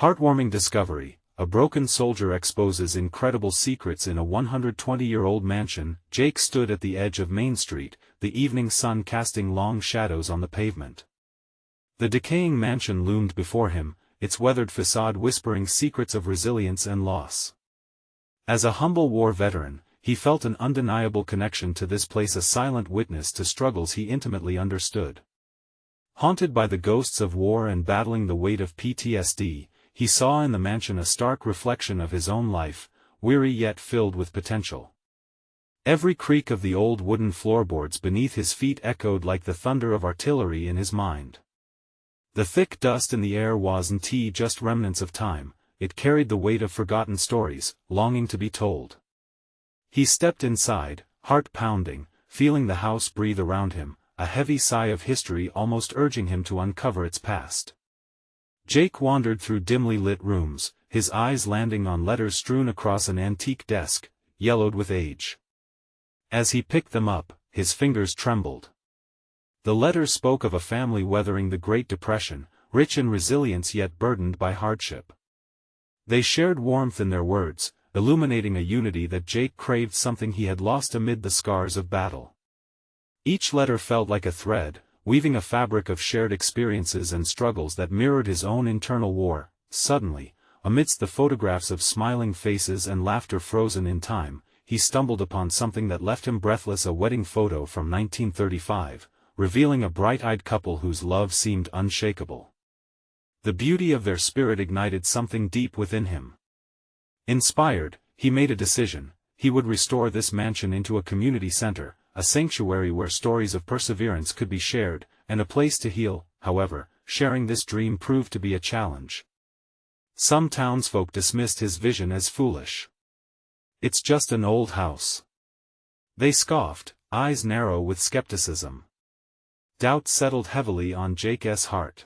Heartwarming discovery, a broken soldier exposes incredible secrets in a 120-year-old mansion. Jake stood at the edge of Main Street, the evening sun casting long shadows on the pavement. The decaying mansion loomed before him, its weathered facade whispering secrets of resilience and loss. As a humble war veteran, he felt an undeniable connection to this place, a silent witness to struggles he intimately understood. Haunted by the ghosts of war and battling the weight of PTSD, he saw in the mansion a stark reflection of his own life, weary yet filled with potential. Every creak of the old wooden floorboards beneath his feet echoed like the thunder of artillery in his mind. The thick dust in the air wasn't just remnants of time, it carried the weight of forgotten stories, longing to be told. He stepped inside, heart pounding, feeling the house breathe around him, a heavy sigh of history almost urging him to uncover its past. Jake wandered through dimly lit rooms, his eyes landing on letters strewn across an antique desk, yellowed with age. As he picked them up, his fingers trembled. The letters spoke of a family weathering the Great Depression, rich in resilience yet burdened by hardship. They shared warmth in their words, illuminating a unity that Jake craved, something he had lost amid the scars of battle. Each letter felt like a thread, weaving a fabric of shared experiences and struggles that mirrored his own internal war. Suddenly, amidst the photographs of smiling faces and laughter frozen in time, he stumbled upon something that left him breathless, a wedding photo from 1935, revealing a bright-eyed couple whose love seemed unshakable. The beauty of their spirit ignited something deep within him. Inspired, he made a decision: he would restore this mansion into a community center, a sanctuary where stories of perseverance could be shared, and a place to heal. However, sharing this dream proved to be a challenge. Some townsfolk dismissed his vision as foolish. "It's just an old house," they scoffed, eyes narrow with skepticism. Doubt settled heavily on Jake's heart.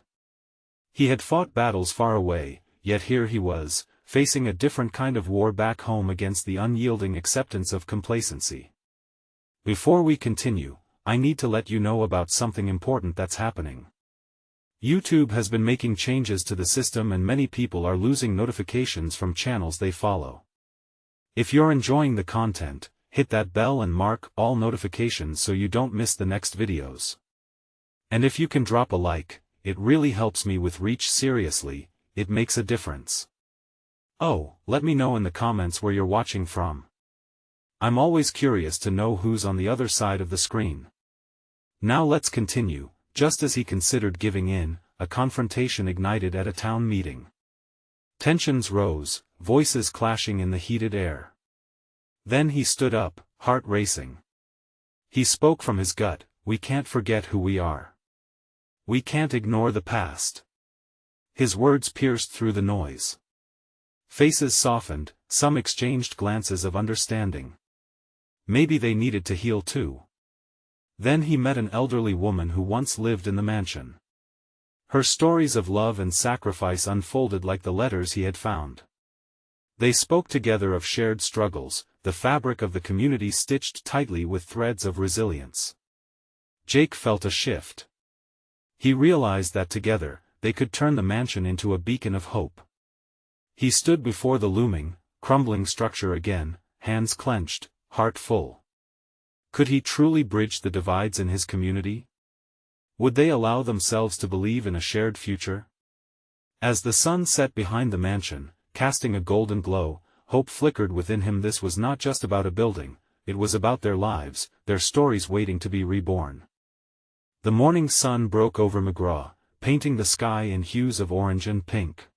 He had fought battles far away, yet here he was, facing a different kind of war back home against the unyielding acceptance of complacency. Before we continue, I need to let you know about something important that's happening. YouTube has been making changes to the system and many people are losing notifications from channels they follow. If you're enjoying the content, hit that bell and mark all notifications so you don't miss the next videos. And if you can drop a like, it really helps me with reach. Seriously, it makes a difference. Oh, let me know in the comments where you're watching from. I'm always curious to know who's on the other side of the screen. Now let's continue. Just as he considered giving in, a confrontation ignited at a town meeting. Tensions rose, voices clashing in the heated air. Then he stood up, heart racing. He spoke from his gut: "We can't forget who we are. We can't ignore the past." His words pierced through the noise. Faces softened, some exchanged glances of understanding. Maybe they needed to heal too. Then he met an elderly woman who once lived in the mansion. Her stories of love and sacrifice unfolded like the letters he had found. They spoke together of shared struggles, the fabric of the community stitched tightly with threads of resilience. Jake felt a shift. He realized that together, they could turn the mansion into a beacon of hope. He stood before the looming, crumbling structure again, hands clenched, heart full. Could he truly bridge the divides in his community? Would they allow themselves to believe in a shared future? As the sun set behind the mansion, casting a golden glow, hope flickered within him. This was not just about a building, it was about their lives, their stories waiting to be reborn. The morning sun broke over McGraw, painting the sky in hues of orange and pink.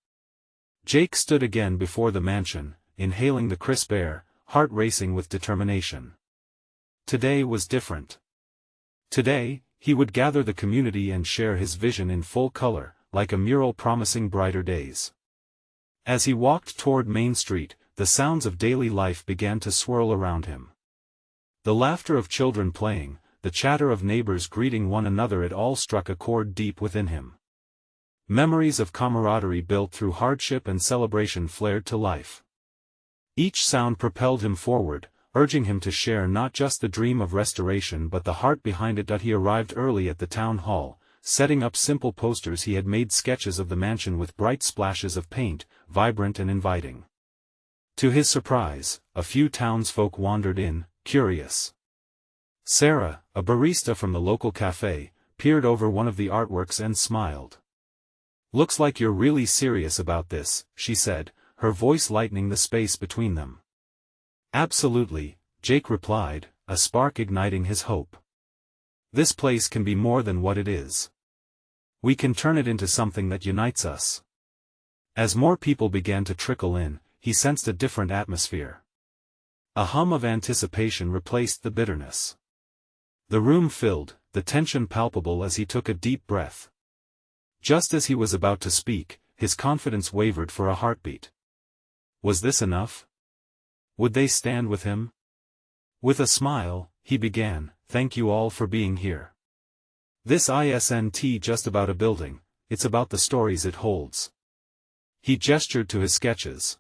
Jake stood again before the mansion, inhaling the crisp air, heart racing with determination. Today was different. Today, he would gather the community and share his vision in full color, like a mural promising brighter days. As he walked toward Main Street, the sounds of daily life began to swirl around him. The laughter of children playing, the chatter of neighbors greeting one another, it all struck a chord deep within him. Memories of camaraderie built through hardship and celebration flared to life. Each sound propelled him forward, urging him to share not just the dream of restoration but the heart behind it. He arrived early at the town hall, setting up simple posters. He had made sketches of the mansion with bright splashes of paint, vibrant and inviting. To his surprise, a few townsfolk wandered in, curious. Sarah, a barista from the local cafe, peered over one of the artworks and smiled. "Looks like you're really serious about this," she said, her voice lightening the space between them. "Absolutely," Jake replied, a spark igniting his hope. "This place can be more than what it is. We can turn it into something that unites us." As more people began to trickle in, he sensed a different atmosphere. A hum of anticipation replaced the bitterness. The room filled, the tension palpable as he took a deep breath. Just as he was about to speak, his confidence wavered for a heartbeat. Was this enough? Would they stand with him? With a smile, he began, "Thank you all for being here. This isn't just about a building, it's about the stories it holds." He gestured to his sketches.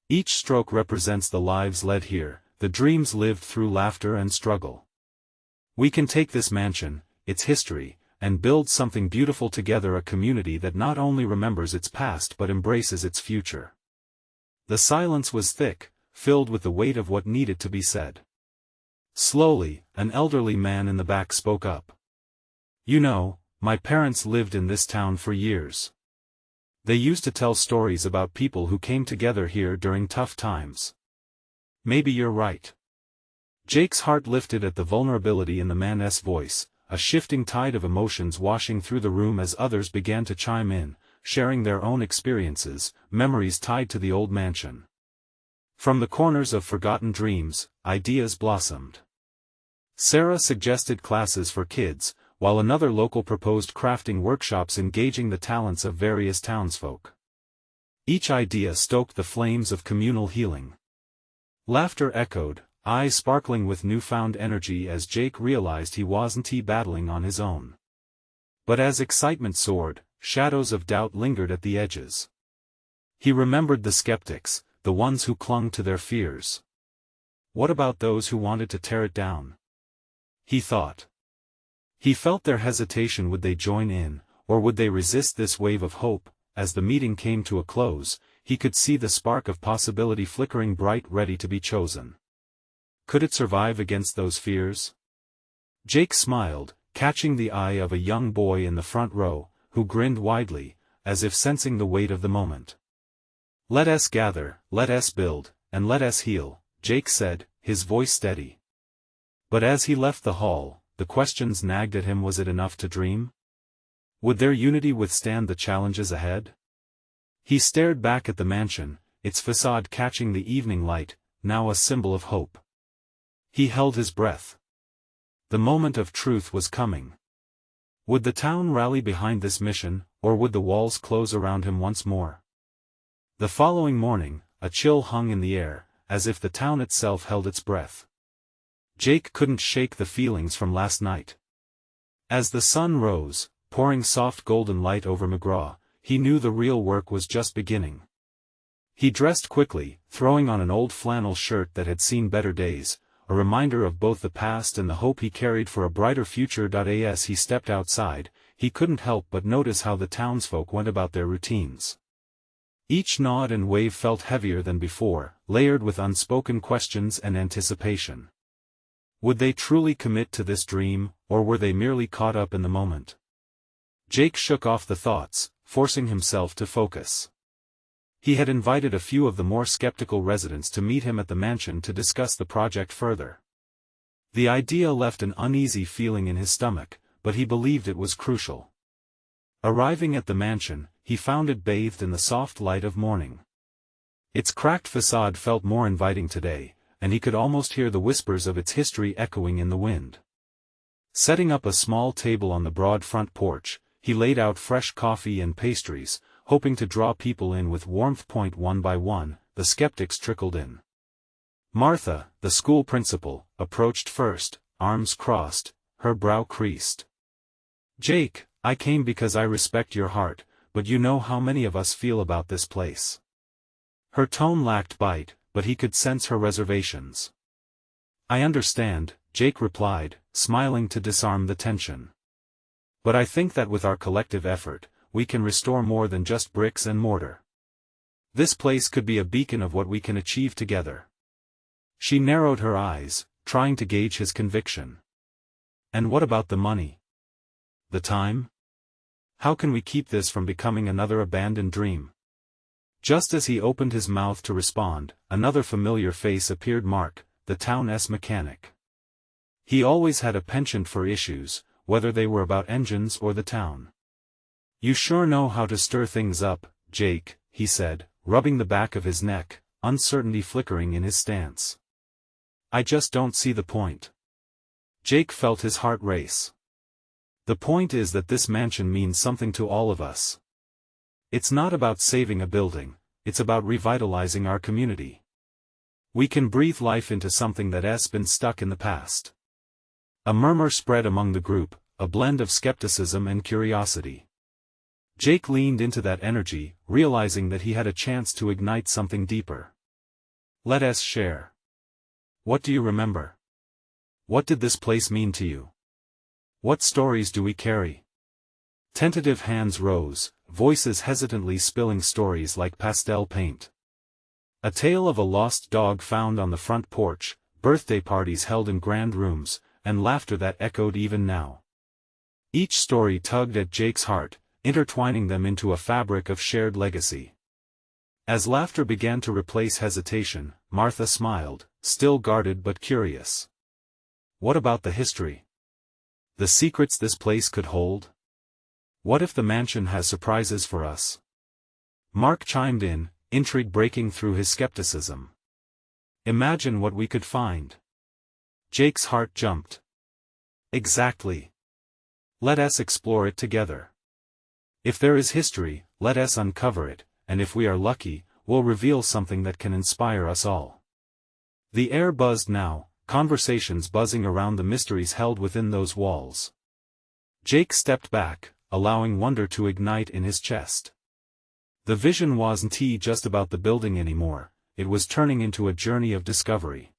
"Each stroke represents the lives led here, the dreams lived through laughter and struggle. We can take this mansion, its history, and build something beautiful together, a community that not only remembers its past but embraces its future." The silence was thick, filled with the weight of what needed to be said. Slowly, an elderly man in the back spoke up. "You know, my parents lived in this town for years. They used to tell stories about people who came together here during tough times. Maybe you're right." Jake's heart lifted at the vulnerability in the man's voice, a shifting tide of emotions washing through the room as others began to chime in, sharing their own experiences, memories tied to the old mansion. From the corners of forgotten dreams, ideas blossomed. Sarah suggested classes for kids, while another local proposed crafting workshops engaging the talents of various townsfolk. Each idea stoked the flames of communal healing. Laughter echoed, eyes sparkling with newfound energy as Jake realized he wasn't battling on his own. But as excitement soared, shadows of doubt lingered at the edges. He remembered the skeptics, the ones who clung to their fears. What about those who wanted to tear it down? He thought. He felt their hesitation. Would they join in, or would they resist this wave of hope? As the meeting came to a close, he could see the spark of possibility flickering bright, ready to be chosen. Could it survive against those fears? Jake smiled, catching the eye of a young boy in the front row, who grinned widely, as if sensing the weight of the moment. "Let us gather, let us build, and let us heal," Jake said, his voice steady. But as he left the hall, the questions nagged at him. Was it enough to dream? Would their unity withstand the challenges ahead? He stared back at the mansion, its facade catching the evening light, now a symbol of hope. He held his breath. The moment of truth was coming. Would the town rally behind this mission, or would the walls close around him once more? The following morning, a chill hung in the air, as if the town itself held its breath. Jake couldn't shake the feelings from last night. As the sun rose, pouring soft golden light over McGraw, he knew the real work was just beginning. He dressed quickly, throwing on an old flannel shirt that had seen better days, a reminder of both the past and the hope he carried for a brighter future. As he stepped outside, he couldn't help but notice how the townsfolk went about their routines. Each nod and wave felt heavier than before, layered with unspoken questions and anticipation. Would they truly commit to this dream, or were they merely caught up in the moment? Jake shook off the thoughts, forcing himself to focus. He had invited a few of the more skeptical residents to meet him at the mansion to discuss the project further. The idea left an uneasy feeling in his stomach, but he believed it was crucial. Arriving at the mansion, he found it bathed in the soft light of morning. Its cracked facade felt more inviting today, and he could almost hear the whispers of its history echoing in the wind. Setting up a small table on the broad front porch, he laid out fresh coffee and pastries, hoping to draw people in with warmth. One by one, the skeptics trickled in. Martha, the school principal, approached first, arms crossed, her brow creased. "Jake, I came because I respect your heart, but you know how many of us feel about this place." Her tone lacked bite, but he could sense her reservations. "I understand," Jake replied, smiling to disarm the tension. But I think that with our collective effort, we can restore more than just bricks and mortar. This place could be a beacon of what we can achieve together. She narrowed her eyes, trying to gauge his conviction. And what about the money? The time? How can we keep this from becoming another abandoned dream? Just as he opened his mouth to respond, another familiar face appeared. Mark, the town's mechanic. He always had a penchant for issues, whether they were about engines or the town. You sure know how to stir things up, Jake, he said, rubbing the back of his neck, uncertainty flickering in his stance. I just don't see the point. Jake felt his heart race. The point is that this mansion means something to all of us. It's not about saving a building, it's about revitalizing our community. We can breathe life into something that's been stuck in the past. A murmur spread among the group, a blend of skepticism and curiosity. Jake leaned into that energy, realizing that he had a chance to ignite something deeper. Let us share. What do you remember? What did this place mean to you? What stories do we carry? Tentative hands rose, voices hesitantly spilling stories like pastel paint. A tale of a lost dog found on the front porch, birthday parties held in grand rooms, and laughter that echoed even now. Each story tugged at Jake's heart, intertwining them into a fabric of shared legacy. As laughter began to replace hesitation, Martha smiled, still guarded but curious. What about the history? The secrets this place could hold? What if the mansion has surprises for us? Mark chimed in, intrigue breaking through his skepticism. Imagine what we could find. Jake's heart jumped. Exactly. Let us explore it together. If there is history, let us uncover it, and if we are lucky, we'll reveal something that can inspire us all. The air buzzed now, conversations buzzing around the mysteries held within those walls. Jake stepped back, allowing wonder to ignite in his chest. The vision wasn't just about the building anymore, it was turning into a journey of discovery.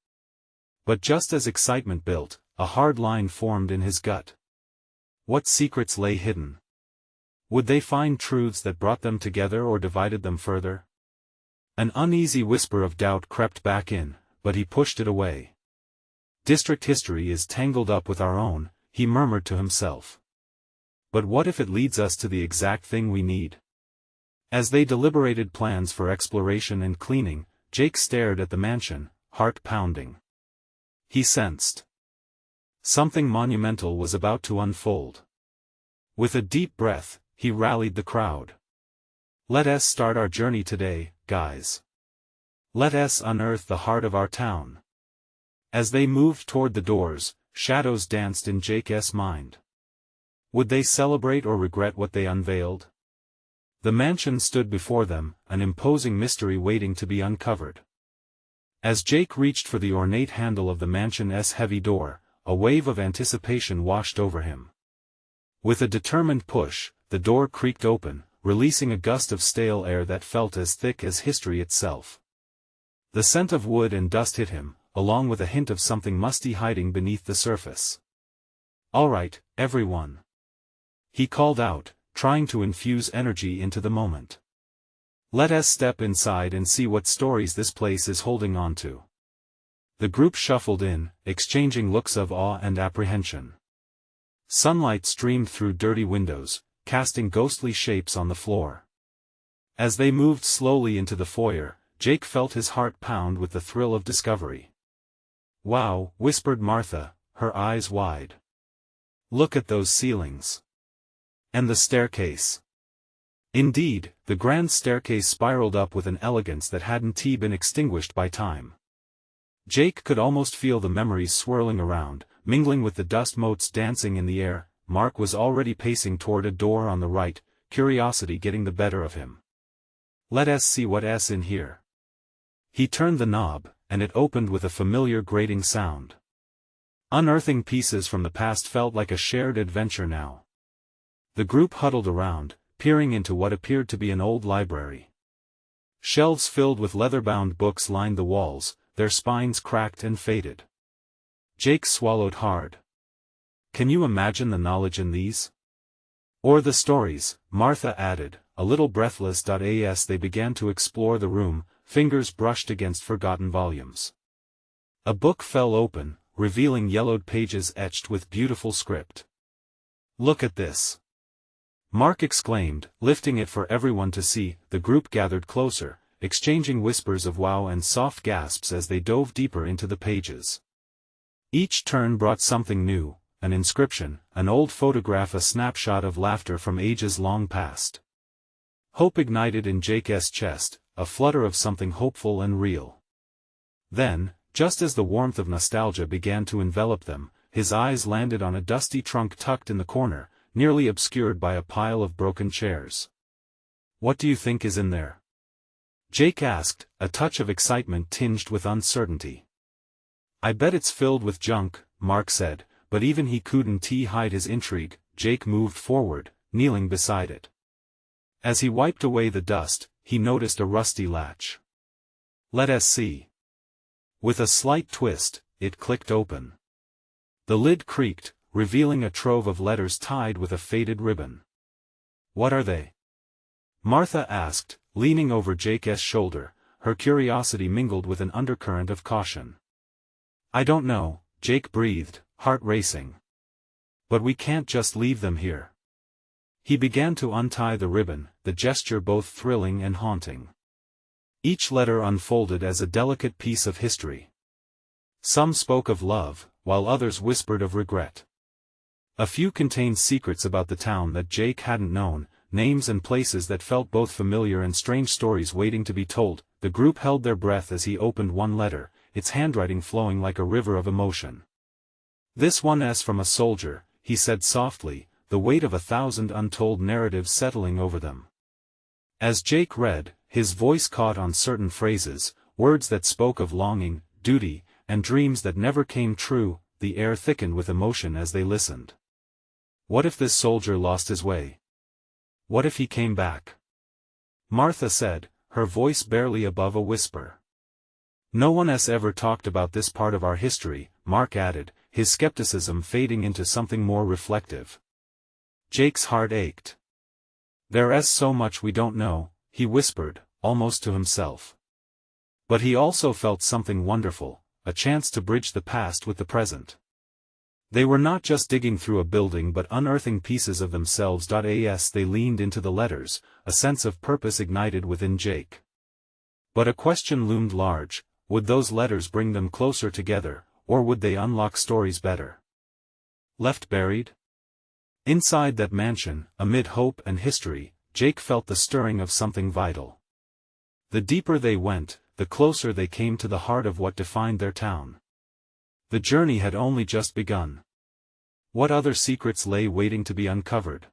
But just as excitement built, a hard line formed in his gut. What secrets lay hidden? Would they find truths that brought them together or divided them further? An uneasy whisper of doubt crept back in, but he pushed it away. District history is tangled up with our own, he murmured to himself. But what if it leads us to the exact thing we need? As they deliberated plans for exploration and cleaning, Jake stared at the mansion, heart pounding. He sensed something monumental was about to unfold. With a deep breath, he rallied the crowd. Let us start our journey today, guys. Let us unearth the heart of our town. As they moved toward the doors, shadows danced in Jake's mind. Would they celebrate or regret what they unveiled? The mansion stood before them, an imposing mystery waiting to be uncovered. As Jake reached for the ornate handle of the mansion's heavy door, a wave of anticipation washed over him. With a determined push, the door creaked open, releasing a gust of stale air that felt as thick as history itself. The scent of wood and dust hit him, along with a hint of something musty hiding beneath the surface. All right, everyone. He called out, trying to infuse energy into the moment. Let us step inside and see what stories this place is holding on to. The group shuffled in, exchanging looks of awe and apprehension. Sunlight streamed through dirty windows, casting ghostly shapes on the floor. As they moved slowly into the foyer, Jake felt his heart pound with the thrill of discovery. Wow, whispered Martha, her eyes wide. Look at those ceilings. And the staircase. Indeed, the grand staircase spiraled up with an elegance that hadn't been extinguished by time. Jake could almost feel the memories swirling around, mingling with the dust motes dancing in the air. Mark was already pacing toward a door on the right, curiosity getting the better of him. Let us see what's in here. He turned the knob, and it opened with a familiar grating sound. Unearthing pieces from the past felt like a shared adventure now. The group huddled around, peering into what appeared to be an old library. Shelves filled with leather-bound books lined the walls, their spines cracked and faded. Jake swallowed hard. Can you imagine the knowledge in these? Or the stories, Martha added, a little breathless. As they began to explore the room, fingers brushed against forgotten volumes. A book fell open, revealing yellowed pages etched with beautiful script. "Look at this!" Mark exclaimed, lifting it for everyone to see. The group gathered closer, exchanging whispers of wow and soft gasps as they dove deeper into the pages. Each turn brought something new, an inscription, an old photograph, a snapshot of laughter from ages long past. Hope ignited in Jake's chest, a flutter of something hopeful and real. Then, just as the warmth of nostalgia began to envelop them, his eyes landed on a dusty trunk tucked in the corner, nearly obscured by a pile of broken chairs. "What do you think is in there?" Jake asked, a touch of excitement tinged with uncertainty. "I bet it's filled with junk," Mark said, but even he couldn't hide his intrigue. Jake moved forward, kneeling beside it. As he wiped away the dust, he noticed a rusty latch. "Let us see." With a slight twist, it clicked open. The lid creaked, revealing a trove of letters tied with a faded ribbon. "What are they?" Martha asked, leaning over Jake's shoulder, her curiosity mingled with an undercurrent of caution. "I don't know," Jake breathed, heart racing. "But we can't just leave them here." He began to untie the ribbon, the gesture both thrilling and haunting. Each letter unfolded as a delicate piece of history. Some spoke of love, while others whispered of regret. A few contained secrets about the town that Jake hadn't known, names and places that felt both familiar and strange, stories waiting to be told. The group held their breath as he opened one letter, its handwriting flowing like a river of emotion. "This one is from a soldier," he said softly, the weight of 1,000 untold narratives settling over them. As Jake read, his voice caught on certain phrases, words that spoke of longing, duty, and dreams that never came true. The air thickened with emotion as they listened. What if this soldier lost his way? What if he came back? Martha said, her voice barely above a whisper. "No one has ever talked about this part of our history," Mark added, his skepticism fading into something more reflective. Jake's heart ached. "There is so much we don't know," he whispered, almost to himself. But he also felt something wonderful, a chance to bridge the past with the present. They were not just digging through a building but unearthing pieces of themselves. As they leaned into the letters, a sense of purpose ignited within Jake. But a question loomed large: would those letters bring them closer together, or would they unlock stories better left buried? Inside that mansion, amid hope and history, Jake felt the stirring of something vital. The deeper they went, the closer they came to the heart of what defined their town. The journey had only just begun. What other secrets lay waiting to be uncovered?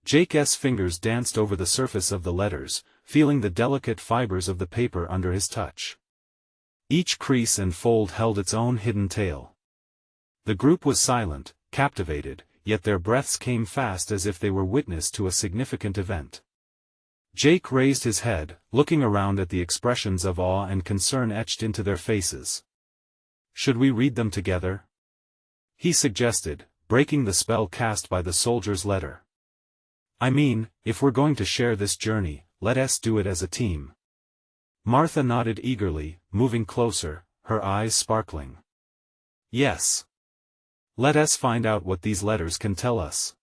Jake's fingers danced over the surface of the letters, feeling the delicate fibers of the paper under his touch. Each crease and fold held its own hidden tale. The group was silent, captivated, yet their breaths came fast as if they were witness to a significant event. Jake raised his head, looking around at the expressions of awe and concern etched into their faces. "Should we read them together?" he suggested, breaking the spell cast by the soldier's letter. "I mean, if we're going to share this journey, let us do it as a team." Martha nodded eagerly, moving closer, her eyes sparkling. "Yes. Let us find out what these letters can tell us."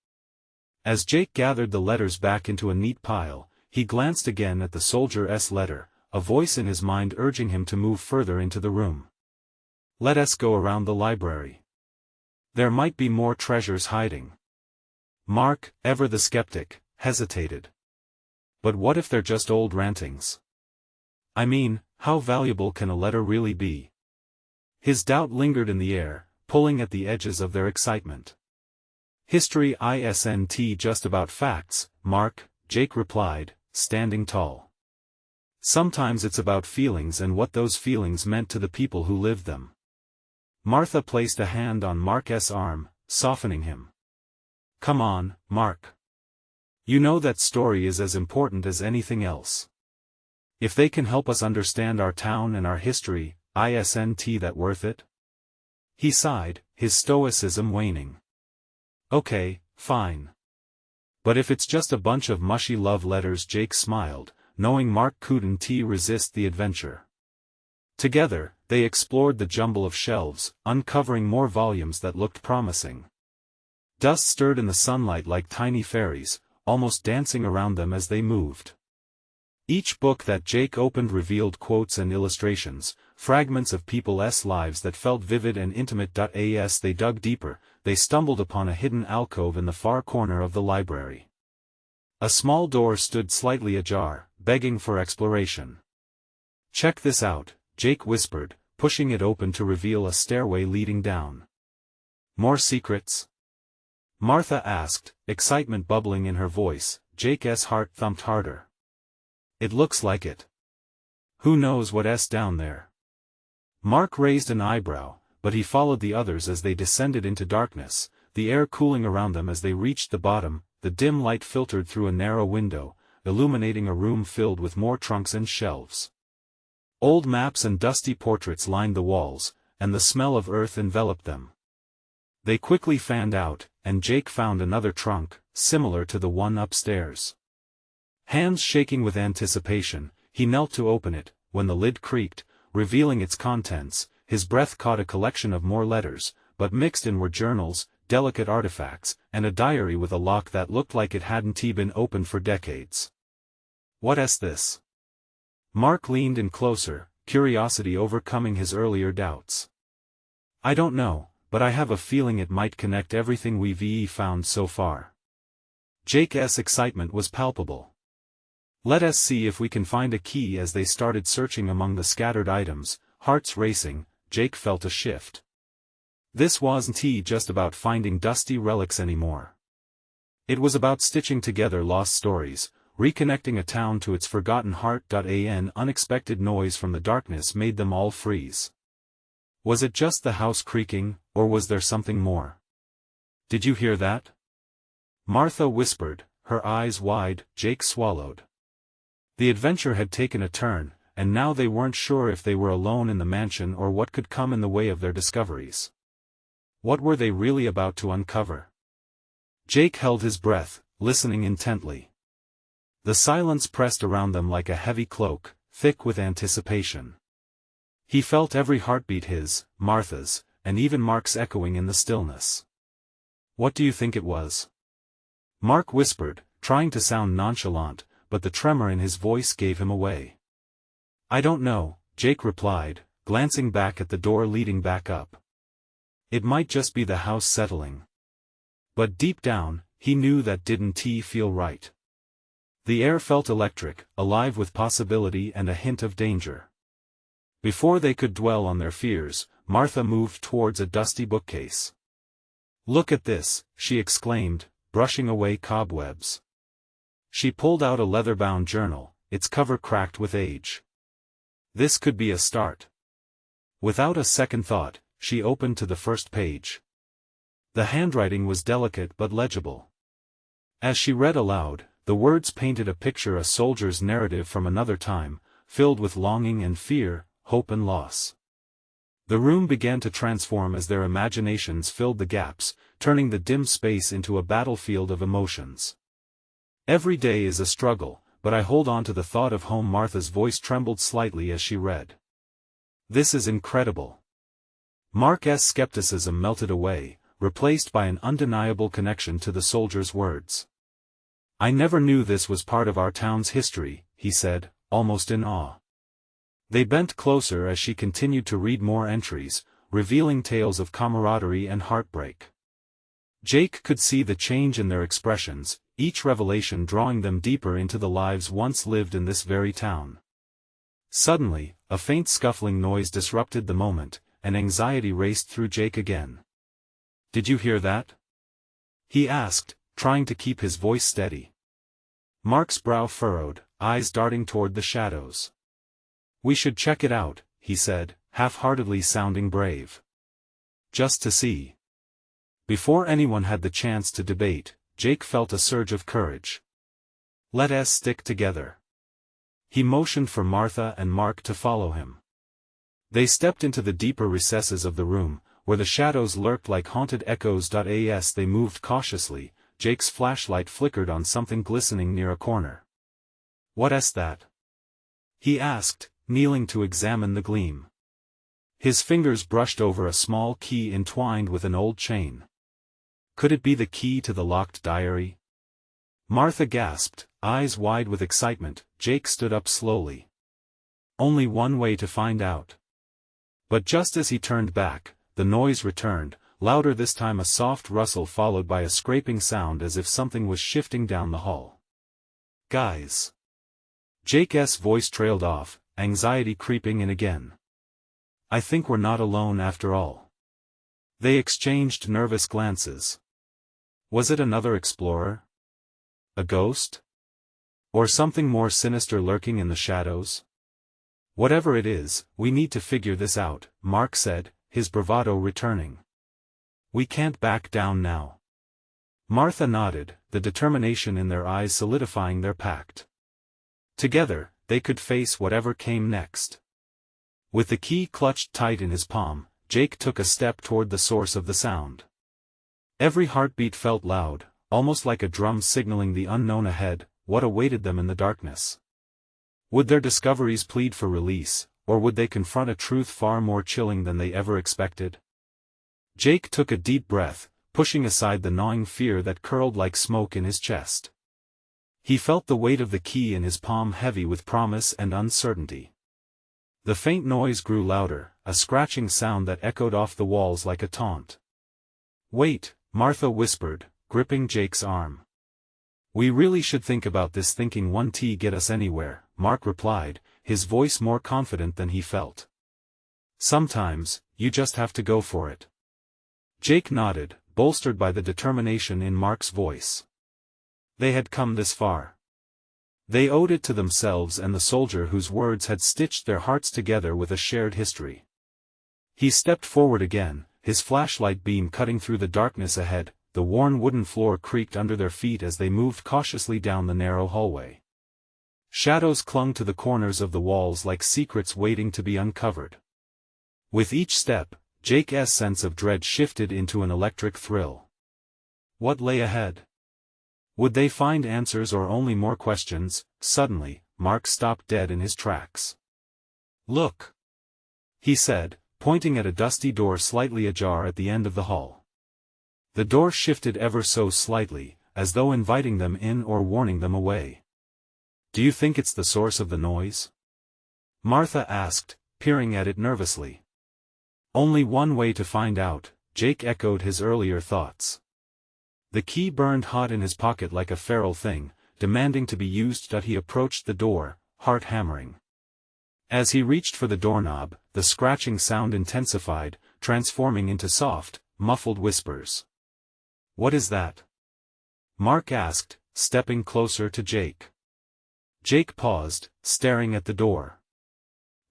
As Jake gathered the letters back into a neat pile, he glanced again at the soldier's letter, a voice in his mind urging him to move further into the room. "Let us go around the library. There might be more treasures hiding." Mark, ever the skeptic, hesitated. "But what if they're just old rantings? I mean, how valuable can a letter really be?" His doubt lingered in the air, pulling at the edges of their excitement. "History isn't just about facts, Mark," Jake replied, standing tall. "Sometimes it's about feelings and what those feelings meant to the people who lived them." Martha placed a hand on Mark's arm, softening him. "Come on, Mark. You know that story is as important as anything else. If they can help us understand our town and our history, isn't that worth it?" He sighed, his stoicism waning. "Okay, fine. But if it's just a bunch of mushy love letters, Jake smiled, knowing Mark couldn't resist the adventure. Together, they explored the jumble of shelves, uncovering more volumes that looked promising. Dust stirred in the sunlight like tiny fairies, almost dancing around them as they moved. Each book that Jake opened revealed quotes and illustrations, fragments of people's lives that felt vivid and intimate. As they dug deeper, they stumbled upon a hidden alcove in the far corner of the library. A small door stood slightly ajar, begging for exploration. "Check this out," Jake whispered, pushing it open to reveal a stairway leading down. "More secrets?" Martha asked, excitement bubbling in her voice. Jake's heart thumped harder. "It looks like it. Who knows what's down there?" Mark raised an eyebrow, but he followed the others as they descended into darkness, the air cooling around them as they reached the bottom. The dim light filtered through a narrow window, illuminating a room filled with more trunks and shelves. Old maps and dusty portraits lined the walls, and the smell of earth enveloped them. They quickly fanned out, and Jake found another trunk, similar to the one upstairs. Hands shaking with anticipation, he knelt to open it. When the lid creaked, revealing its contents, his breath caught a collection of more letters, but mixed in were journals, delicate artifacts, and a diary with a lock that looked like it hadn't been opened for decades. "What's this?" Mark leaned in closer, curiosity overcoming his earlier doubts. "I don't know, but I have a feeling it might connect everything we've found so far." Jake's excitement was palpable. "Let us see if we can find a key." As they started searching among the scattered items, hearts racing, Jake felt a shift. This wasn't just about finding dusty relics anymore. It was about stitching together lost stories, reconnecting a town to its forgotten heart. An unexpected noise from the darkness made them all freeze. Was it just the house creaking, or was there something more? "Did you hear that?" Martha whispered, her eyes wide. Jake swallowed. The adventure had taken a turn, and now they weren't sure if they were alone in the mansion or what could come in the way of their discoveries. What were they really about to uncover? Jake held his breath, listening intently. The silence pressed around them like a heavy cloak, thick with anticipation. He felt every heartbeat, his, Martha's, and even Mark's, echoing in the stillness. "What do you think it was?" Mark whispered, trying to sound nonchalant, but the tremor in his voice gave him away. "I don't know," Jake replied, glancing back at the door leading back up. It might just be the house settling. But deep down, he knew that didn't feel right. The air felt electric, alive with possibility and a hint of danger. Before they could dwell on their fears, Martha moved towards a dusty bookcase. "Look at this," she exclaimed, brushing away cobwebs. She pulled out a leather-bound journal, its cover cracked with age. This could be a start. Without a second thought, she opened to the first page. The handwriting was delicate but legible. As she read aloud, the words painted a picture, a soldier's narrative from another time, filled with longing and fear, hope and loss. The room began to transform as their imaginations filled the gaps, turning the dim space into a battlefield of emotions. "Every day is a struggle, but I hold on to the thought of home." Martha's voice trembled slightly as she read. "This is incredible." Mark's skepticism melted away, replaced by an undeniable connection to the soldier's words. "I never knew this was part of our town's history," he said, almost in awe. They bent closer as she continued to read more entries, revealing tales of camaraderie and heartbreak. Jake could see the change in their expressions, each revelation drawing them deeper into the lives once lived in this very town. Suddenly, a faint scuffling noise disrupted the moment, and anxiety raced through Jake again. "Did you hear that?" he asked, trying to keep his voice steady. Mark's brow furrowed, eyes darting toward the shadows. "We should check it out," he said, half-heartedly sounding brave. "Just to see." Before anyone had the chance to debate, Jake felt a surge of courage. "Let us stick together." He motioned for Martha and Mark to follow him. They stepped into the deeper recesses of the room, where the shadows lurked like haunted echoes. As they moved cautiously, Jake's flashlight flickered on something glistening near a corner. "What's that?" he asked, kneeling to examine the gleam. His fingers brushed over a small key entwined with an old chain. Could it be the key to the locked diary? Martha gasped, eyes wide with excitement. Jake stood up slowly. Only one way to find out. But just as he turned back, the noise returned, louder this time, a soft rustle followed by a scraping sound as if something was shifting down the hall. "Guys." Jake's voice trailed off, anxiety creeping in again. "I think we're not alone after all." They exchanged nervous glances. Was it another explorer? A ghost? Or something more sinister lurking in the shadows? "Whatever it is, we need to figure this out," Mark said, his bravado returning. "We can't back down now." Martha nodded, the determination in their eyes solidifying their pact. Together, they could face whatever came next. With the key clutched tight in his palm, Jake took a step toward the source of the sound. Every heartbeat felt loud, almost like a drum signaling the unknown ahead, what awaited them in the darkness. Would their discoveries plead for release, or would they confront a truth far more chilling than they ever expected? Jake took a deep breath, pushing aside the gnawing fear that curled like smoke in his chest. He felt the weight of the key in his palm heavy with promise and uncertainty. The faint noise grew louder, a scratching sound that echoed off the walls like a taunt. "Wait," Martha whispered, gripping Jake's arm. "We really should think about this." "Thinking won't get us anywhere," Mark replied, his voice more confident than he felt. "Sometimes, you just have to go for it." Jake nodded, bolstered by the determination in Mark's voice. They had come this far. They owed it to themselves and the soldier whose words had stitched their hearts together with a shared history. He stepped forward again, his flashlight beam cutting through the darkness ahead. The worn wooden floor creaked under their feet as they moved cautiously down the narrow hallway. Shadows clung to the corners of the walls like secrets waiting to be uncovered. With each step, Jake's sense of dread shifted into an electric thrill. What lay ahead? Would they find answers or only more questions? Suddenly, Mark stopped dead in his tracks. "Look," he said, pointing at a dusty door slightly ajar at the end of the hall. The door shifted ever so slightly, as though inviting them in or warning them away. "Do you think it's the source of the noise?" Martha asked, peering at it nervously. "Only one way to find out," Jake echoed his earlier thoughts. The key burned hot in his pocket like a feral thing, demanding to be used. He approached the door, heart hammering. As he reached for the doorknob, the scratching sound intensified, transforming into soft, muffled whispers. "What is that?" Mark asked, stepping closer to Jake. Jake paused, staring at the door.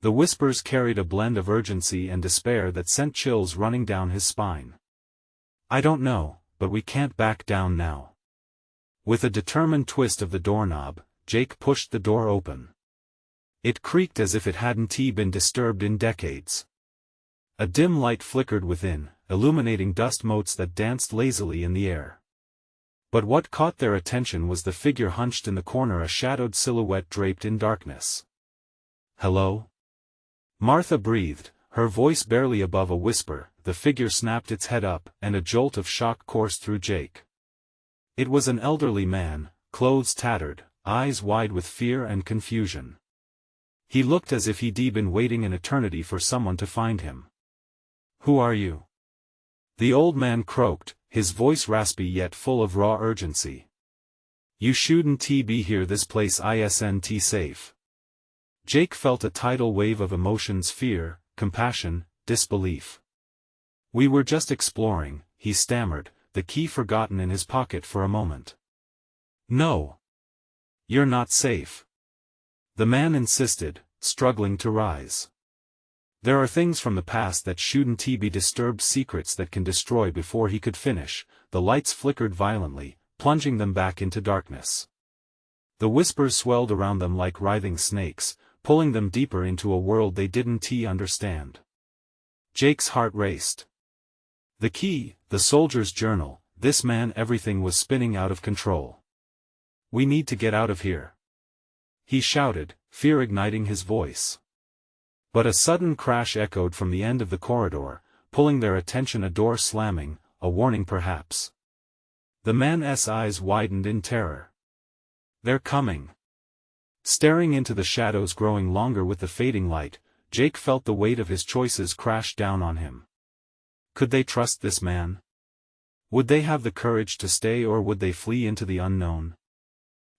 The whispers carried a blend of urgency and despair that sent chills running down his spine. "I don't know, but we can't back down now." With a determined twist of the doorknob, Jake pushed the door open. It creaked as if it hadn't been disturbed in decades. A dim light flickered within, illuminating dust motes that danced lazily in the air. But what caught their attention was the figure hunched in the corner, a shadowed silhouette draped in darkness. "Hello?" Martha breathed, her voice barely above a whisper. The figure snapped its head up, and a jolt of shock coursed through Jake. It was an elderly man, clothes tattered, eyes wide with fear and confusion. He looked as if he'd been waiting an eternity for someone to find him. "Who are you?" The old man croaked, his voice raspy yet full of raw urgency. "You shouldn't be here. This place isn't safe." Jake felt a tidal wave of emotions: fear, compassion, disbelief. "We were just exploring," he stammered, the key forgotten in his pocket for a moment. "No. You're not safe." The man insisted, struggling to rise. "There are things from the past that shouldn't be disturbed, secrets that can destroy." Before he could finish, the lights flickered violently, plunging them back into darkness. The whispers swelled around them like writhing snakes, pulling them deeper into a world they didn't understand. Jake's heart raced. The key, the soldier's journal, this man everything was spinning out of control. "We need to get out of here," he shouted, fear igniting his voice. But a sudden crash echoed from the end of the corridor, pulling their attention, a door slamming, a warning perhaps. The man's eyes widened in terror. "They're coming." Staring into the shadows growing longer with the fading light, Jake felt the weight of his choices crash down on him. Could they trust this man? Would they have the courage to stay, or would they flee into the unknown?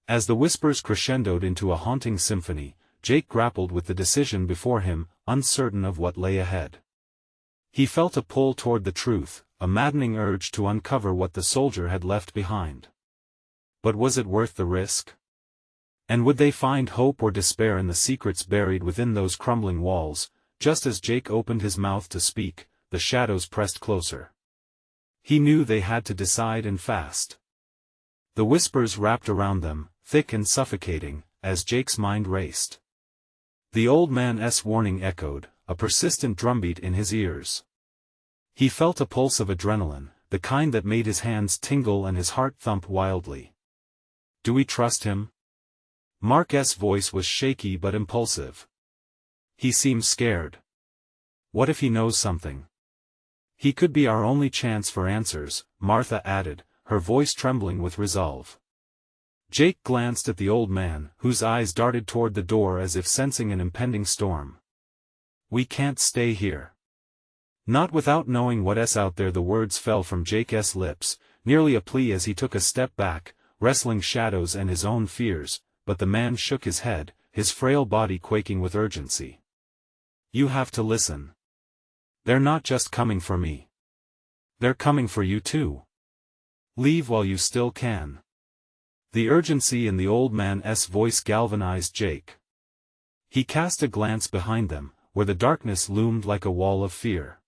As the whispers crescendoed into a haunting symphony, Jake grappled with the decision before him, uncertain of what lay ahead. He felt a pull toward the truth, a maddening urge to uncover what the soldier had left behind. But was it worth the risk? And would they find hope or despair in the secrets buried within those crumbling walls? Just as Jake opened his mouth to speak, the shadows pressed closer. He knew they had to decide, and fast. The whispers wrapped around them, thick and suffocating, as Jake's mind raced. The old man's warning echoed, a persistent drumbeat in his ears. He felt a pulse of adrenaline, the kind that made his hands tingle and his heart thump wildly. "Do we trust him?" Mark's voice was shaky but impulsive. "He seems scared. What if he knows something?" "He could be our only chance for answers," Martha added, her voice trembling with resolve. Jake glanced at the old man, whose eyes darted toward the door as if sensing an impending storm. "We can't stay here." "Not without knowing what's out there." The words fell from Jake's lips, nearly a plea as he took a step back, wrestling shadows and his own fears, but the man shook his head, his frail body quaking with urgency. "You have to listen. They're not just coming for me. They're coming for you too. Leave while you still can." The urgency in the old man's voice galvanized Jake. He cast a glance behind them, where the darkness loomed like a wall of fear.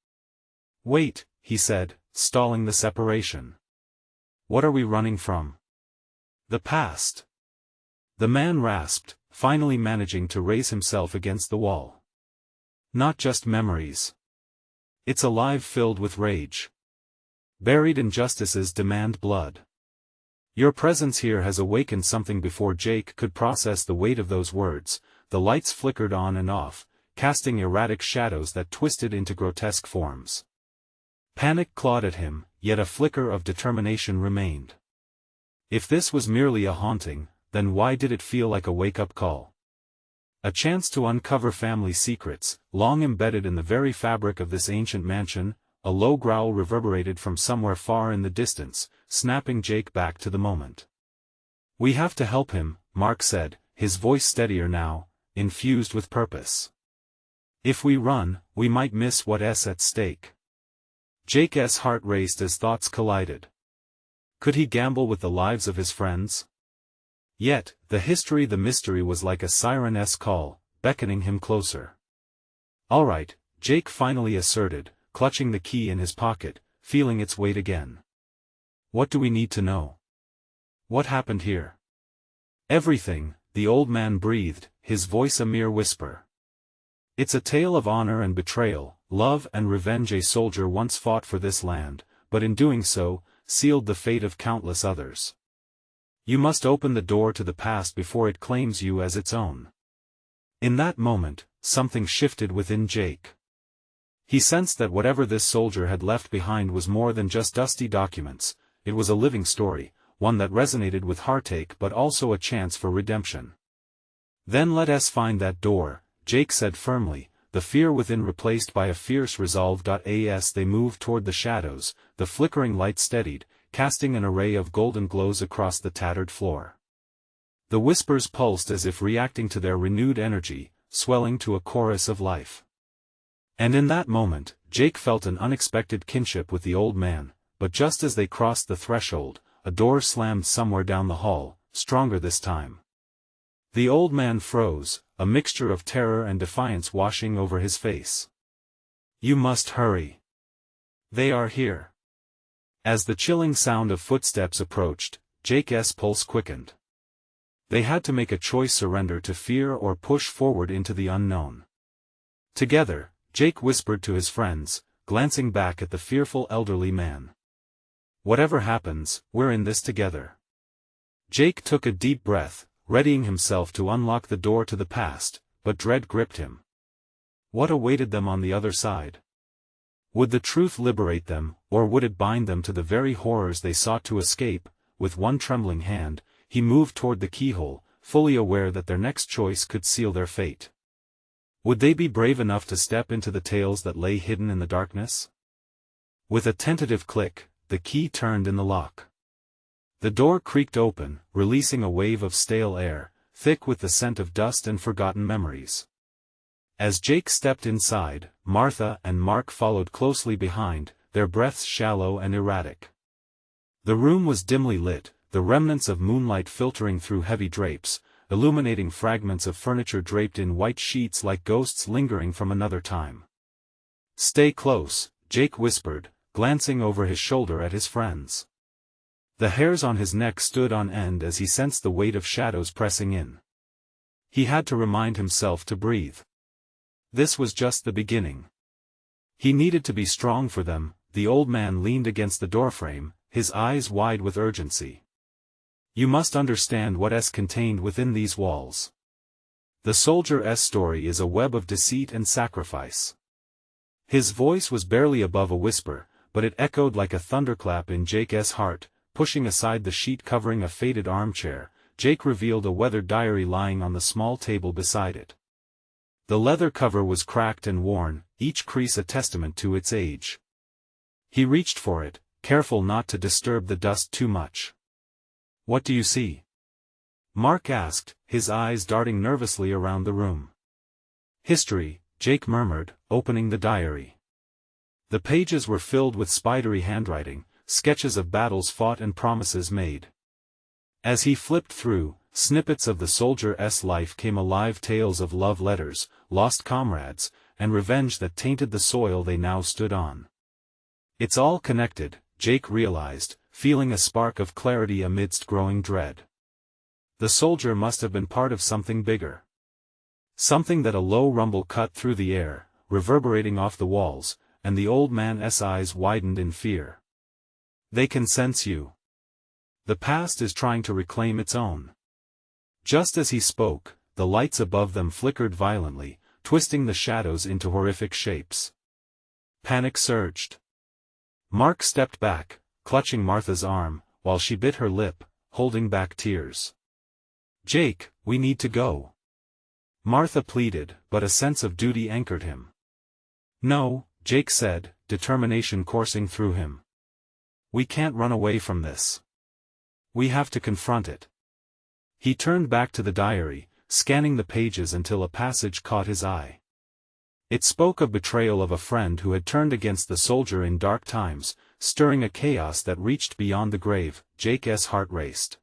"Wait," he said, stalling the separation. "What are we running from?" "The past." The man rasped, finally managing to raise himself against the wall. "Not just memories. It's alive, filled with rage. Buried injustices demand blood. Your presence here has awakened something." Before Jake could process the weight of those words, the lights flickered on and off, casting erratic shadows that twisted into grotesque forms. Panic clawed at him, yet a flicker of determination remained. If this was merely a haunting, then why did it feel like a wake-up call? A chance to uncover family secrets, long embedded in the very fabric of this ancient mansion. A low growl reverberated from somewhere far in the distance, snapping Jake back to the moment. "We have to help him," Mark said, his voice steadier now, infused with purpose. "If we run, we might miss what's at stake." Jake's heart raced as thoughts collided. Could he gamble with the lives of his friends? Yet, the mystery was like a siren's call, beckoning him closer. "All right," Jake finally asserted, clutching the key in his pocket, feeling its weight again. "What do we need to know? What happened here?" "Everything," the old man breathed, his voice a mere whisper. "It's a tale of honor and betrayal, love and revenge. A soldier once fought for this land, but in doing so, sealed the fate of countless others. You must open the door to the past before it claims you as its own." In that moment, something shifted within Jake. He sensed that whatever this soldier had left behind was more than just dusty documents. It was a living story, one that resonated with heartache but also a chance for redemption. "Then let us find that door," Jake said firmly, the fear within replaced by a fierce resolve. As they moved toward the shadows, the flickering light steadied, casting an array of golden glows across the tattered floor. The whispers pulsed as if reacting to their renewed energy, swelling to a chorus of life. And in that moment, Jake felt an unexpected kinship with the old man, but just as they crossed the threshold, a door slammed somewhere down the hall, stronger this time. The old man froze, a mixture of terror and defiance washing over his face. "You must hurry. They are here." As the chilling sound of footsteps approached, Jake's pulse quickened. They had to make a choice: surrender to fear or push forward into the unknown. Together, Jake whispered to his friends, glancing back at the fearful elderly man. Whatever happens, we're in this together. Jake took a deep breath, readying himself to unlock the door to the past, but dread gripped him. What awaited them on the other side? Would the truth liberate them, or would it bind them to the very horrors they sought to escape? With one trembling hand, he moved toward the keyhole, fully aware that their next choice could seal their fate. Would they be brave enough to step into the tales that lay hidden in the darkness? With a tentative click, the key turned in the lock. The door creaked open, releasing a wave of stale air, thick with the scent of dust and forgotten memories. As Jake stepped inside, Martha and Mark followed closely behind, their breaths shallow and erratic. The room was dimly lit, the remnants of moonlight filtering through heavy drapes, illuminating fragments of furniture draped in white sheets like ghosts lingering from another time. "Stay close," Jake whispered, glancing over his shoulder at his friends. The hairs on his neck stood on end as he sensed the weight of shadows pressing in. He had to remind himself to breathe. This was just the beginning. He needed to be strong for them. The old man leaned against the doorframe, his eyes wide with urgency. "You must understand what's contained within these walls. The soldier's story is a web of deceit and sacrifice." His voice was barely above a whisper, but it echoed like a thunderclap in Jake's heart. Pushing aside the sheet covering a faded armchair, Jake revealed a weathered diary lying on the small table beside it. The leather cover was cracked and worn, each crease a testament to its age. He reached for it, careful not to disturb the dust too much. "What do you see?" Mark asked, his eyes darting nervously around the room. "History," Jake murmured, opening the diary. The pages were filled with spidery handwriting, sketches of battles fought and promises made. As he flipped through, snippets of the soldier's life came alive, tales of love letters, lost comrades, and revenge that tainted the soil they now stood on. "It's all connected," Jake realized, feeling a spark of clarity amidst growing dread. The soldier must have been part of something bigger. Something that a low rumble cut through the air, reverberating off the walls, and the old man's eyes widened in fear. "They can sense you. The past is trying to reclaim its own." Just as he spoke, the lights above them flickered violently, twisting the shadows into horrific shapes. Panic surged. Mark stepped back, clutching Martha's arm, while she bit her lip, holding back tears. "Jake, we need to go." Martha pleaded, but a sense of duty anchored him. "No," Jake said, determination coursing through him. "We can't run away from this. We have to confront it." He turned back to the diary, scanning the pages until a passage caught his eye. It spoke of betrayal of a friend who had turned against the soldier in dark times, stirring a chaos that reached beyond the grave. Jake's heart raced.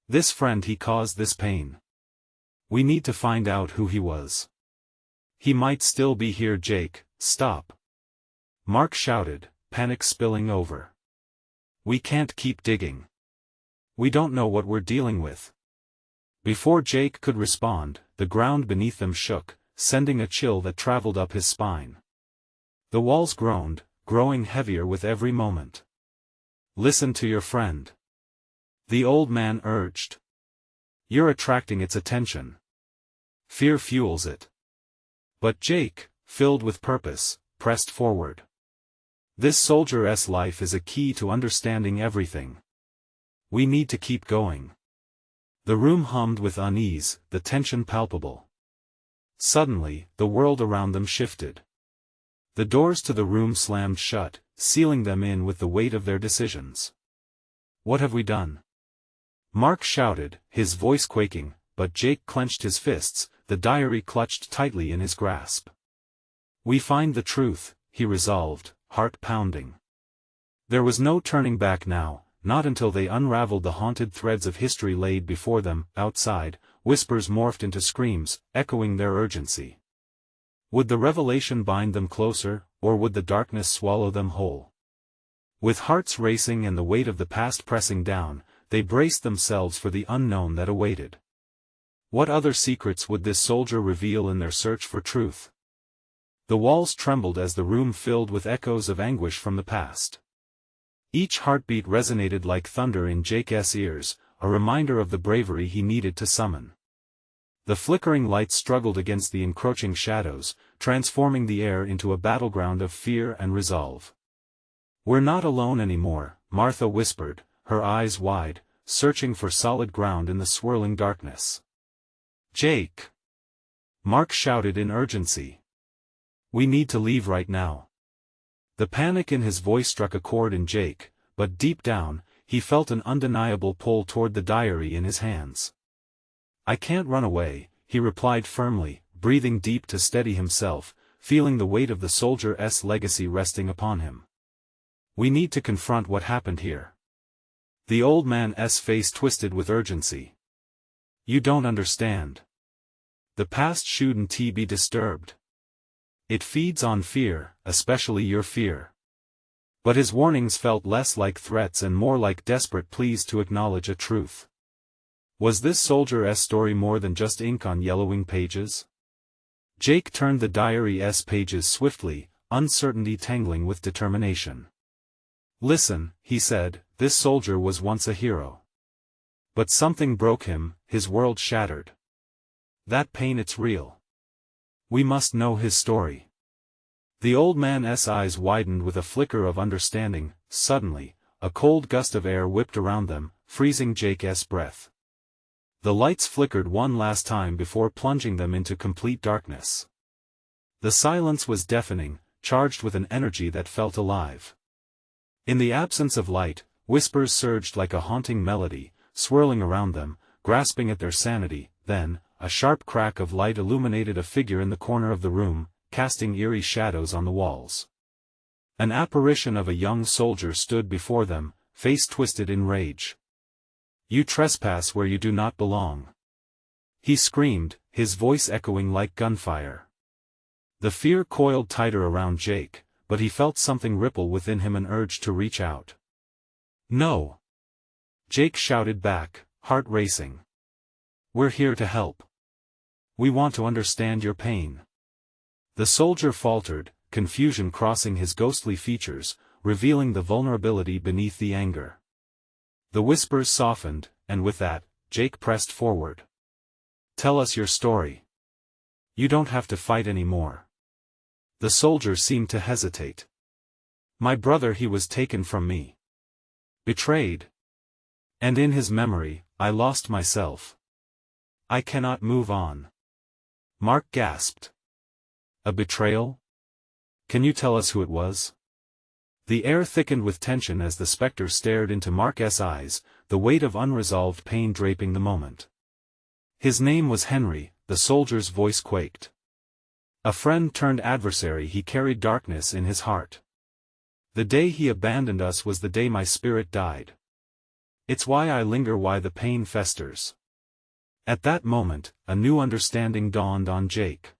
This friend he caused this pain. We need to find out who he was. He might still be here. "Jake, stop!" Mark shouted, panic spilling over. "We can't keep digging. We don't know what we're dealing with." Before Jake could respond, the ground beneath them shook, sending a chill that traveled up his spine. The walls groaned, growing heavier with every moment. "Listen to your friend," the old man urged. "You're attracting its attention. Fear fuels it." But Jake, filled with purpose, pressed forward. "This soldier's life is a key to understanding everything. We need to keep going." The room hummed with unease, the tension palpable. Suddenly, the world around them shifted. The doors to the room slammed shut, sealing them in with the weight of their decisions. "What have we done?" Mark shouted, his voice quaking, but Jake clenched his fists, the diary clutched tightly in his grasp. "We find the truth," he resolved, heart pounding. There was no turning back now, not until they unraveled the haunted threads of history laid before them. Outside, whispers morphed into screams, echoing their urgency. Would the revelation bind them closer, or would the darkness swallow them whole? With hearts racing and the weight of the past pressing down, they braced themselves for the unknown that awaited. What other secrets would this soldier reveal in their search for truth? The walls trembled as the room filled with echoes of anguish from the past. Each heartbeat resonated like thunder in Jake's ears, a reminder of the bravery he needed to summon. The flickering lights struggled against the encroaching shadows, transforming the air into a battleground of fear and resolve. "We're not alone anymore," Martha whispered, her eyes wide, searching for solid ground in the swirling darkness. "Jake!" Mark shouted in urgency. "We need to leave right now." The panic in his voice struck a chord in Jake, but deep down, he felt an undeniable pull toward the diary in his hands. "I can't run away," he replied firmly, breathing deep to steady himself, feeling the weight of the soldier's legacy resting upon him. "We need to confront what happened here." The old man's face twisted with urgency. "You don't understand. The past shouldn't be disturbed. It feeds on fear, especially your fear." But his warnings felt less like threats and more like desperate pleas to acknowledge a truth. Was this soldier's story more than just ink on yellowing pages? Jake turned the diary's pages swiftly, uncertainty tangling with determination. "Listen," he said, "this soldier was once a hero. But something broke him, his world shattered. That pain, it's real. We must know his story." The old man's eyes widened with a flicker of understanding. Suddenly, a cold gust of air whipped around them, freezing Jake's breath. The lights flickered one last time before plunging them into complete darkness. The silence was deafening, charged with an energy that felt alive. In the absence of light, whispers surged like a haunting melody, swirling around them, grasping at their sanity. Then, a sharp crack of light illuminated a figure in the corner of the room, casting eerie shadows on the walls. An apparition of a young soldier stood before them, face twisted in rage. "You trespass where you do not belong," he screamed, his voice echoing like gunfire. The fear coiled tighter around Jake, but he felt something ripple within him, an urge to reach out. "No!" Jake shouted back, heart racing. "We're here to help. We want to understand your pain." The soldier faltered, confusion crossing his ghostly features, revealing the vulnerability beneath the anger. The whispers softened, and with that, Jake pressed forward. "Tell us your story. You don't have to fight anymore." The soldier seemed to hesitate. "My brother, he was taken from me. Betrayed. And in his memory, I lost myself. I cannot move on." Mark gasped. "A betrayal? Can you tell us who it was?" The air thickened with tension as the specter stared into Mark's eyes, the weight of unresolved pain draping the moment. "His name was Henry," the soldier's voice quaked. "A friend turned adversary, he carried darkness in his heart. The day he abandoned us was the day my spirit died. It's why I linger, why the pain festers." At that moment, a new understanding dawned on Jake.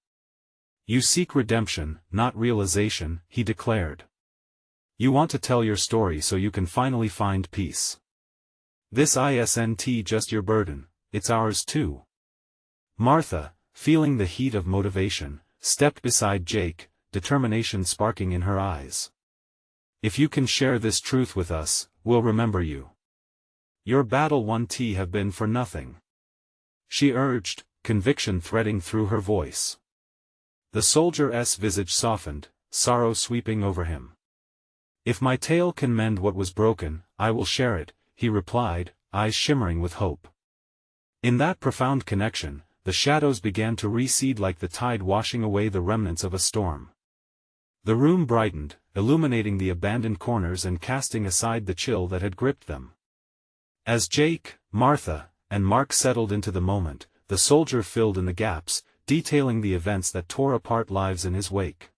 "You seek redemption, not realization," he declared. "You want to tell your story so you can finally find peace. This isn't just your burden, it's ours too." Martha, feeling the heat of motivation, stepped beside Jake, determination sparking in her eyes. "If you can share this truth with us, we'll remember you. Your battle won't have been for nothing," she urged, conviction threading through her voice. The soldier's visage softened, sorrow sweeping over him. "If my tale can mend what was broken, I will share it," he replied, eyes shimmering with hope. In that profound connection, the shadows began to recede like the tide washing away the remnants of a storm. The room brightened, illuminating the abandoned corners and casting aside the chill that had gripped them. As Jake, Martha, and Mark settled into the moment, the soldier filled in the gaps, detailing the events that tore apart lives in his wake.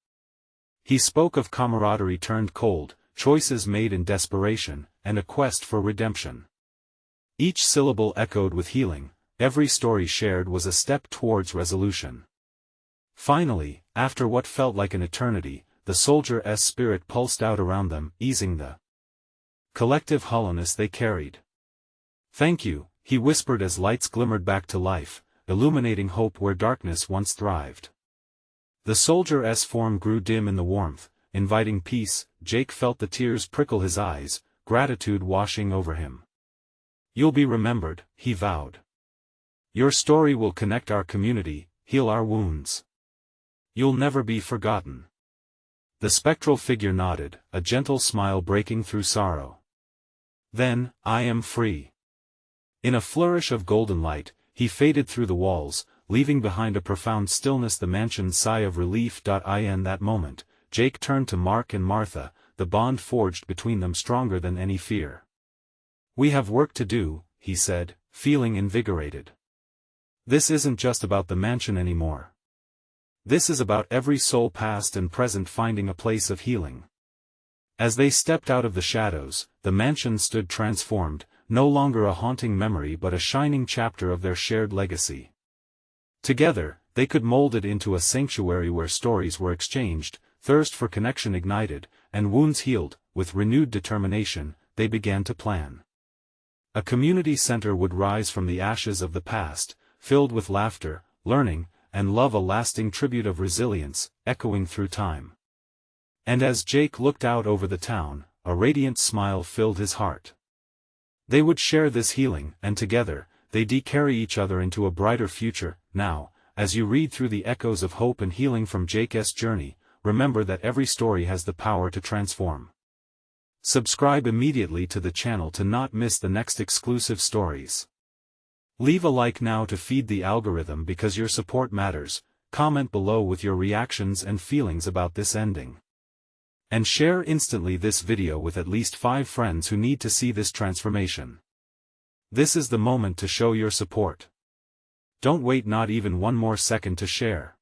He spoke of camaraderie turned cold, choices made in desperation, and a quest for redemption. Each syllable echoed with healing, every story shared was a step towards resolution. Finally, after what felt like an eternity, the soldier's spirit pulsed out around them, easing the collective hollowness they carried. "Thank you," he whispered as lights glimmered back to life, illuminating hope where darkness once thrived. The soldier's form grew dim in the warmth, inviting peace. Jake felt the tears prickle his eyes, gratitude washing over him. "You'll be remembered," he vowed. "Your story will connect our community, heal our wounds. You'll never be forgotten." The spectral figure nodded, a gentle smile breaking through sorrow. Then, "I am free." In a flourish of golden light, he faded through the walls, leaving behind a profound stillness, the mansion's sigh of relief. In that moment, Jake turned to Mark and Martha, the bond forged between them stronger than any fear. "We have work to do," he said, feeling invigorated. "This isn't just about the mansion anymore. This is about every soul past and present finding a place of healing." As they stepped out of the shadows, the mansion stood transformed, no longer a haunting memory but a shining chapter of their shared legacy. Together, they could mold it into a sanctuary where stories were exchanged, thirst for connection ignited, and wounds healed. With renewed determination, they began to plan. A community center would rise from the ashes of the past, filled with laughter, learning, and love, a lasting tribute of resilience, echoing through time. And as Jake looked out over the town, a radiant smile filled his heart. They would share this healing, and together, they'd carry each other into a brighter future. Now, as you read through the echoes of hope and healing from Jake's journey, remember that every story has the power to transform. Subscribe immediately to the channel to not miss the next exclusive stories. Leave a like now to feed the algorithm because your support matters. Comment below with your reactions and feelings about this ending. And share instantly this video with at least 5 friends who need to see this transformation. This is the moment to show your support. Don't wait not even one more second to share.